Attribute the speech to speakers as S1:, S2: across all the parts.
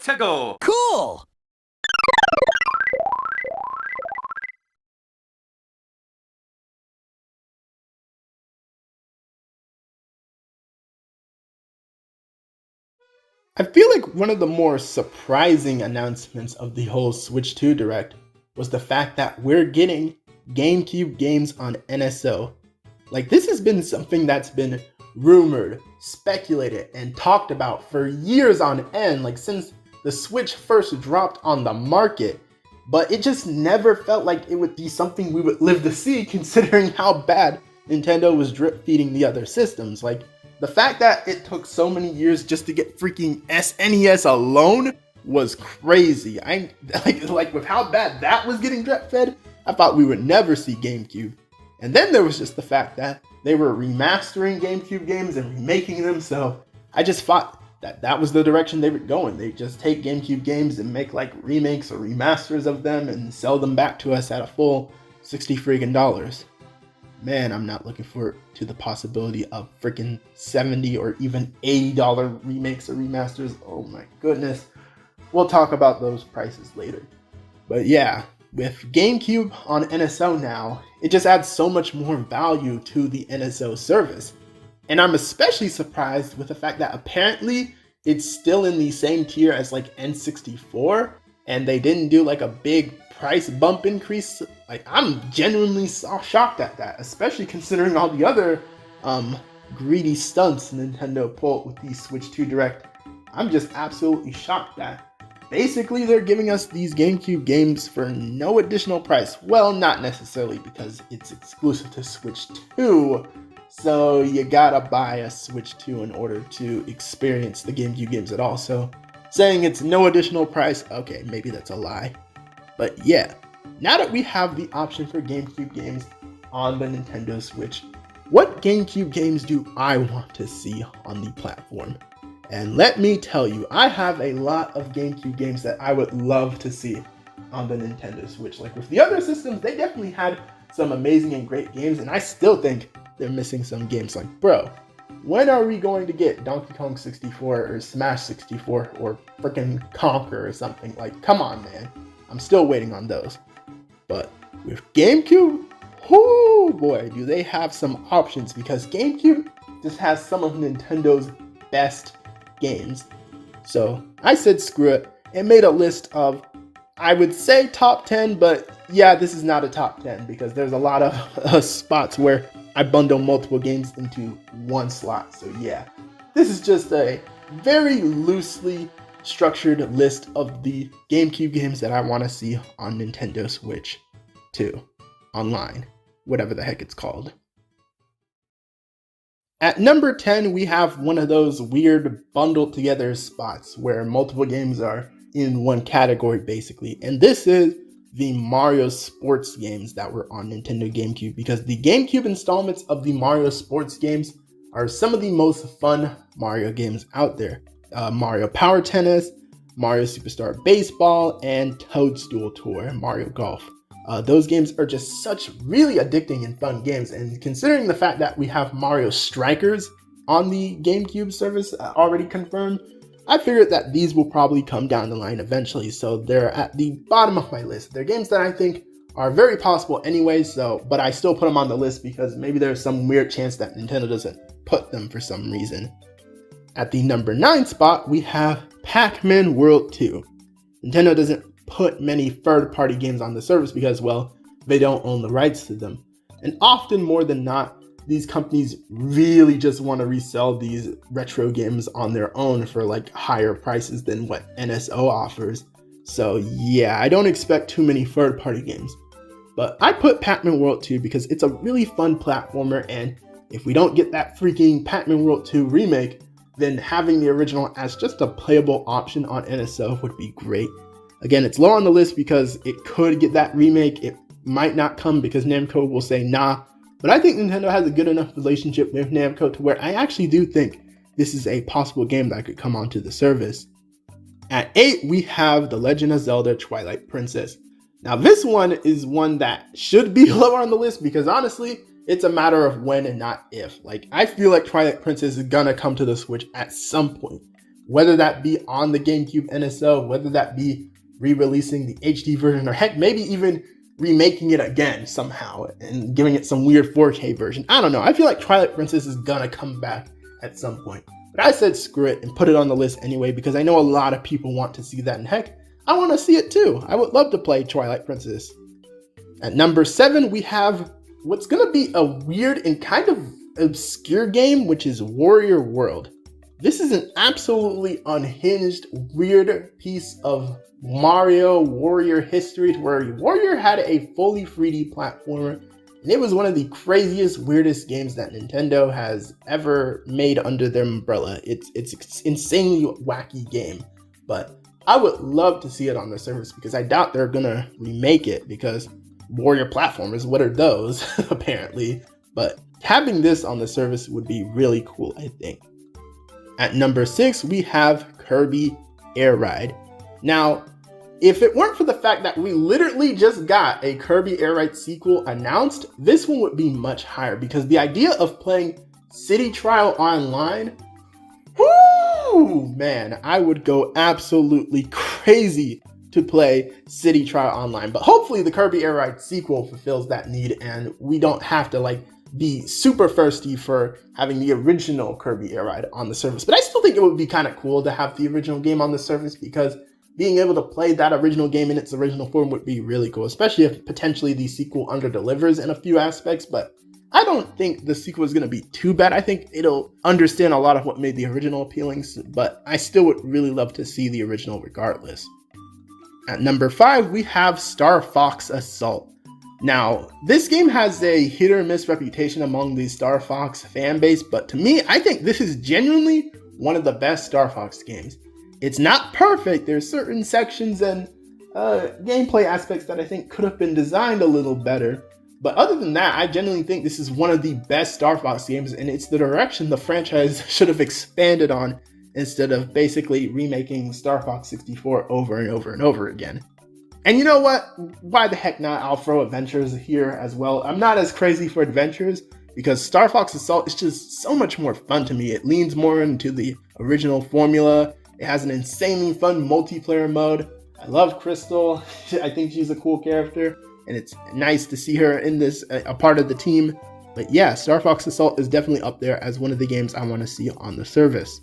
S1: to go.
S2: Cool!
S3: I feel like one of the more surprising announcements of the whole Switch 2 Direct was the fact that we're getting GameCube games on NSO. Like, this has been something that's been rumored, speculated, and talked about for years on end, like since the Switch first dropped on the market, but it just never felt like it would be something we would live to see, considering how bad Nintendo was drip feeding the other systems. Like, the fact that it took so many years just to get freaking SNES alone was crazy. I like with how bad that was getting drip fed, I thought we would never see GameCube. And then there was just the fact that they were remastering GameCube games and remaking them, so I just thought that that was the direction they were going. They just take GameCube games and make like remakes or remasters of them and sell them back to us at a full $60. Man, I'm not looking forward to the possibility of freaking $70 or even $80 remakes or remasters. Oh my goodness. We'll talk about those prices later. But yeah, with GameCube on NSO now, it just adds so much more value to the NSO service. And I'm especially surprised with the fact that apparently it's still in the same tier as like N64, and they didn't do like a big price bump increase. Like, I'm genuinely shocked at that, especially considering all the other greedy stunts Nintendo pulled with the Switch 2 Direct. I'm just absolutely shocked that basically they're giving us these GameCube games for no additional price. Well, not necessarily, because it's exclusive to Switch 2, so you gotta buy a Switch 2 in order to experience the GameCube games at all. So saying it's no additional price, okay, maybe that's a lie. But yeah, now that we have the option for GameCube games on the Nintendo Switch, what GameCube games do I want to see on the platform? And let me tell you, I have a lot of GameCube games that I would love to see on the Nintendo Switch. Like with the other systems, they definitely had some amazing and great games, and I still think they're missing some games. Like, bro, when are we going to get Donkey Kong 64 or Smash 64 or freaking Conquer or something? Like, come on, man. I'm still waiting on those. But with GameCube, oh boy, do they have some options, because GameCube just has some of Nintendo's best games. So I said screw it and made a list of, I would say top 10, but yeah, this is not a top 10 because there's a lot of spots where I bundle multiple games into one slot. So yeah, this is just a very loosely structured list of the GameCube games that I want to see on Nintendo Switch 2 online, whatever the heck it's called. At number 10, we have one of those weird bundled together spots where multiple games are in one category basically, and this is the Mario sports games that were on Nintendo GameCube, because the GameCube installments of the Mario sports games are some of the most fun Mario games out there. Mario Power Tennis, Mario Superstar Baseball, and Toadstool Tour, Mario Golf. Those games are just such really addicting and fun games, and considering the fact that we have Mario Strikers on the GameCube service already confirmed, I figured that these will probably come down the line eventually, so they're at the bottom of my list. They're games that I think are very possible anyway, but I still put them on the list because maybe there's some weird chance that Nintendo doesn't put them for some reason. At the number 9 spot, we have Pac-Man World 2. Nintendo doesn't put many third-party games on the service because, well, they don't own the rights to them. And often more than not, these companies really just want to resell these retro games on their own for like higher prices than what NSO offers. So yeah, I don't expect too many third-party games. But I put Pac-Man World 2 because it's a really fun platformer, and if we don't get that freaking Pac-Man World 2 remake, then having the original as just a playable option on NSO would be great. Again, it's low on the list because it could get that remake. It might not come because Namco will say nah. But I think Nintendo has a good enough relationship with Namco to where I actually do think this is a possible game that could come onto the service. At 8, we have The Legend of Zelda Twilight Princess. Now this one is one that should be lower on the list because honestly, it's a matter of when and not if. Like, I feel like Twilight Princess is gonna come to the Switch at some point. whether that be on the GameCube NSO, whether that be re-releasing the HD version, or heck, maybe even remaking it again somehow and giving it some weird 4K version. I don't know. I feel like Twilight Princess is gonna come back at some point. But I said screw it and put it on the list anyway because I know a lot of people want to see that, and heck, I want to see it too. I would love to play Twilight Princess. At number 7, we have what's gonna be a weird and kind of obscure game, which is Warrior World. This is an absolutely unhinged, weird piece of Mario Warrior history where Warrior had a fully 3D platformer, and it was one of the craziest, weirdest games that Nintendo has ever made under their umbrella. It's an insanely wacky game, but I would love to see it on the service because I doubt they're gonna remake it because Warrior platformers, what are those apparently, but having this on the service would be really cool, I think. At number 6, we have Kirby Air Ride. Now, if it weren't for the fact that we literally just got a Kirby Air Ride sequel announced, this one would be much higher because the idea of playing City Trial online, whoo, man, I would go absolutely crazy to play City Trial online. But hopefully the Kirby Air Ride sequel fulfills that need and we don't have to be super thirsty for having the original Kirby Air Ride on the service. But I still think it would be kind of cool to have the original game on the service because being able to play that original game in its original form would be really cool, especially if potentially the sequel under-delivers in a few aspects. But I don't think the sequel is going to be too bad. I think it'll understand a lot of what made the original appealing, but I still would really love to see the original regardless. At number 5, we have Star Fox Assault. Now, this game has a hit or miss reputation among the Star Fox fan base, but to me, I think this is genuinely one of the best Star Fox games. It's not perfect. There's certain sections and gameplay aspects that I think could have been designed a little better. But other than that, I genuinely think this is one of the best Star Fox games, and it's the direction the franchise should have expanded on instead of basically remaking Star Fox 64 over and over and over again. And you know what? Why the heck not? I'll throw Adventures here as well. I'm not as crazy for Adventures because Star Fox Assault is just so much more fun to me. It leans more into the original formula. It has an insanely fun multiplayer mode. I love Crystal. I think she's a cool character, and it's nice to see her in this, a part of the team. But yeah, Star Fox Assault is definitely up there as one of the games I want to see on the service.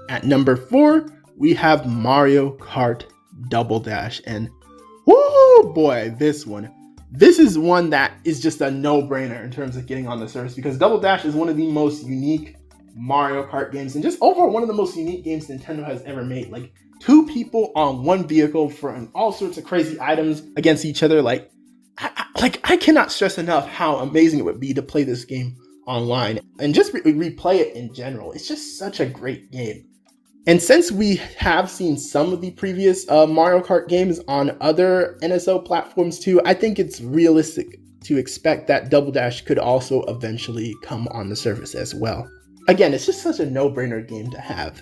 S3: At number 4, we have Mario Kart Double Dash, and whoo boy, this is one that is just a no-brainer in terms of getting on the service because Double Dash is one of the most unique Mario Kart games and just overall one of the most unique games Nintendo has ever made. Like 2 people on one vehicle throwing all sorts of crazy items against each other. I cannot stress enough how amazing it would be to play this game online and just replay it in general. It's just such a great game. And since we have seen some of the previous Mario Kart games on other NSO platforms too, I think it's realistic to expect that Double Dash could also eventually come on the service as well. Again, it's just such a no-brainer game to have.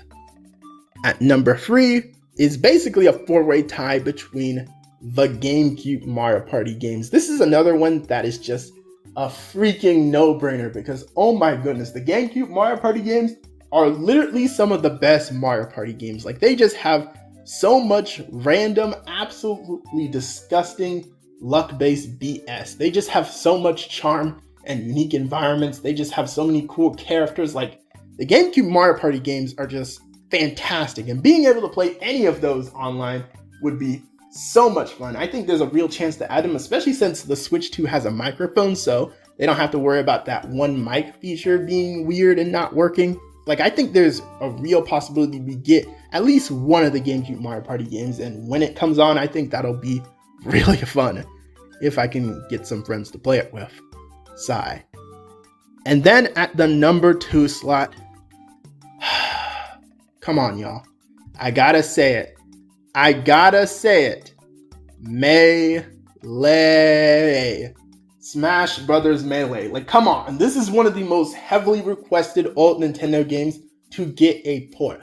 S3: At number 3 is basically a 4-way tie between the GameCube Mario Party games. This is another one that is just a freaking no-brainer because, oh my goodness, the GameCube Mario Party games are literally some of the best Mario Party games. Like, they just have so much random, absolutely disgusting luck-based BS. They just have so much charm and unique environments. They just have so many cool characters. Like, the GameCube Mario Party games are just fantastic, and being able to play any of those online would be so much fun. I think there's a real chance to add them, especially since the Switch 2 has a microphone, so they don't have to worry about that one mic feature being weird and not working. Like, I think there's a real possibility we get at least one of the GameCube Mario Party games, and when it comes on, I think that'll be really fun if I can get some friends to play it with. Sigh. And then at the number 2 slot, come on, y'all. I gotta say it. Melee. Smash Brothers Melee. Like, come on. This is one of the most heavily requested old Nintendo games to get a port.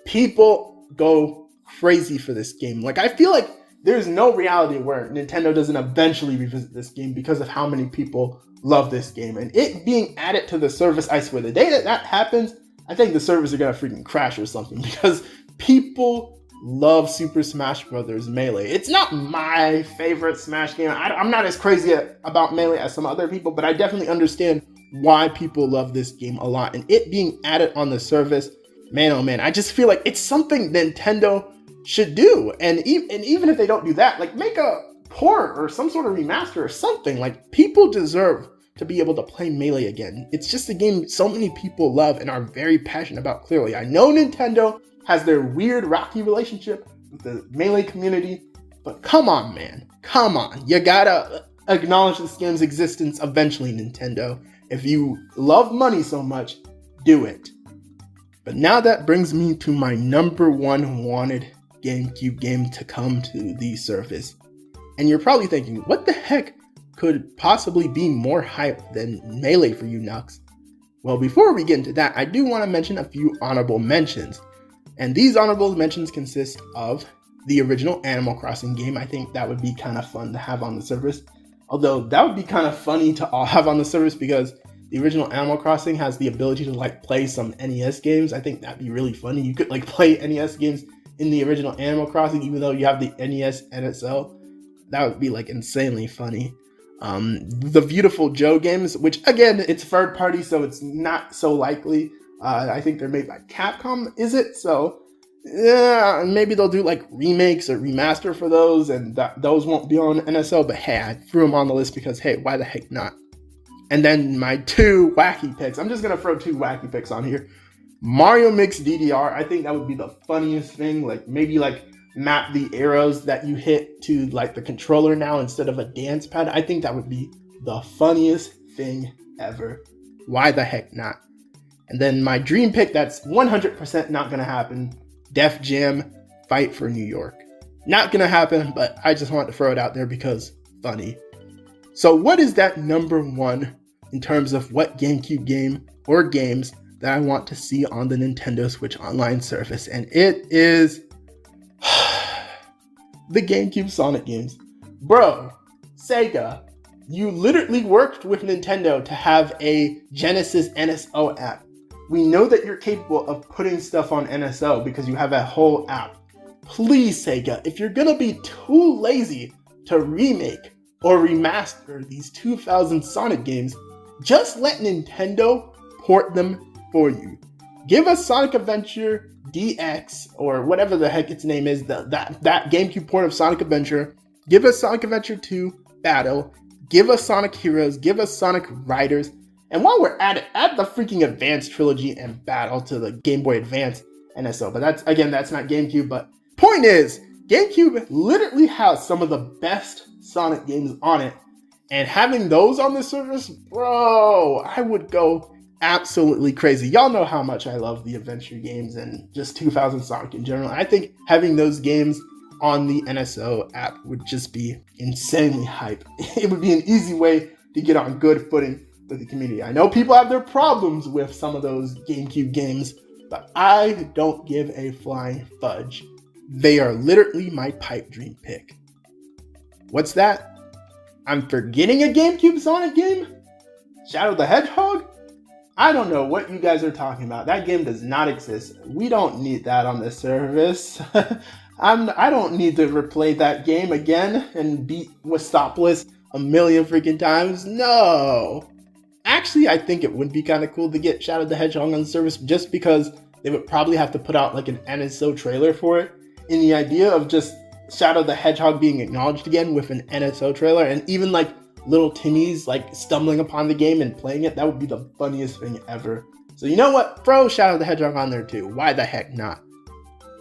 S3: People go crazy for this game. Like, I feel like there's no reality where Nintendo doesn't eventually revisit this game because of how many people love this game. And it being added to the service, I swear, the day that happens, I think the servers are gonna freaking crash or something because people love Super Smash Bros. Melee. It's not my favorite Smash game. I'm not as crazy about Melee as some other people, but I definitely understand why people love this game a lot. And it being added on the service, man, oh man, I just feel like it's something Nintendo should do. And even if they don't do that, like make a port or some sort of remaster or something. Like people deserve to be able to play Melee again. It's just a game so many people love and are very passionate about, clearly. I know Nintendo has their weird rocky relationship with the Melee community, but come on, man. Come on. You gotta acknowledge this game's existence eventually, Nintendo. If you love money so much, do it. But now that brings me to my #1 wanted GameCube game to come to the service. And you're probably thinking, what the heck could possibly be more hype than Melee for you, Nux? Well, before we get into that, I do want to mention a few honorable mentions. And these honorable mentions consist of the original Animal Crossing game. I think that would be kind of fun to have on the service. Although that would be kind of funny to all have on the service because the original Animal Crossing has the ability to like play some NES games. I think that'd be really funny. You could like play NES games in the original Animal Crossing even though you have the NES NSO. That would be like insanely funny. The Beautiful Joe games, which again, it's third party, so it's not so likely. I think they're made by Capcom, is it? So, yeah, maybe they'll do like remakes or remaster for those, and those won't be on NSO, but hey, I threw them on the list because, hey, why the heck not? And then my 2 wacky picks. I'm just going to throw 2 wacky picks on here. Mario Mix DDR, I think that would be the funniest thing. Like, maybe like map the arrows that you hit to like the controller now instead of a dance pad. I think that would be the funniest thing ever. Why the heck not? And then my dream pick that's 100% not going to happen, Def Jam Fight for New York. Not going to happen, but I just want to throw it out there because funny. So what is that #1 in terms of what GameCube game or games that I want to see on the Nintendo Switch Online service? And it is the GameCube Sonic games. Bro, Sega, you literally worked with Nintendo to have a Genesis NSO app. We know that you're capable of putting stuff on NSO because you have a whole app. Please, Sega, if you're gonna be too lazy to remake or remaster these 2000 Sonic games, just let Nintendo port them for you. Give us Sonic Adventure DX or whatever the heck its name is, that GameCube port of Sonic Adventure. Give us Sonic Adventure 2 Battle. Give us Sonic Heroes. Give us Sonic Riders. And while we're at it, add the freaking Advance Trilogy and Battle to the Game Boy Advance NSO. But that's not GameCube. But point is, GameCube literally has some of the best Sonic games on it. And having those on the service, bro, I would go absolutely crazy. Y'all know how much I love the adventure games and just 2000 Sonic in general. I think having those games on the NSO app would just be insanely hype. It would be an easy way to get on good footing with the community. I know people have their problems with some of those GameCube games, but I don't give a flying fudge. They are literally my pipe dream pick. What's that? I'm forgetting a GameCube Sonic game? Shadow the Hedgehog? I don't know what you guys are talking about. That game does not exist. We don't need that on this service. I don't need to replay that game again and beat Wissopolis a million freaking times. No. Actually, I think it would be kind of cool to get Shadow the Hedgehog on the service just because they would probably have to put out like an NSO trailer for it. And the idea of just Shadow the Hedgehog being acknowledged again with an NSO trailer and even like little Timmies like stumbling upon the game and playing it, that would be the funniest thing ever. So you know what? Throw Shadow the Hedgehog on there too. Why the heck not?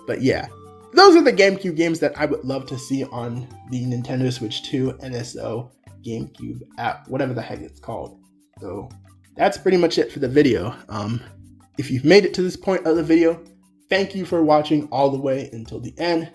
S3: But yeah, those are the GameCube games that I would love to see on the Nintendo Switch 2 NSO GameCube app, whatever the heck it's called. So that's pretty much it for the video. If you've made it to this point of the video, thank you for watching all the way until the end.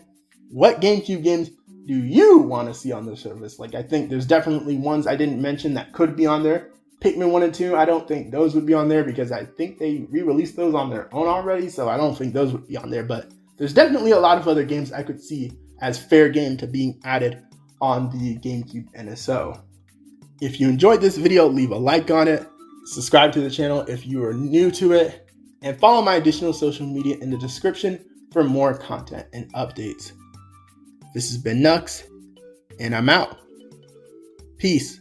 S3: What GameCube games do you want to see on the service? Like, I think there's definitely ones I didn't mention that could be on there. Pikmin 1 and 2, I don't think those would be on there because I think they re-released those on their own already, so I don't think those would be on there. But there's definitely a lot of other games I could see as fair game to being added on the GameCube NSO. If you enjoyed this video, leave a like on it, subscribe to the channel if you are new to it, and follow my additional social media in the description for more content and updates. This has been Nux, and I'm out. Peace.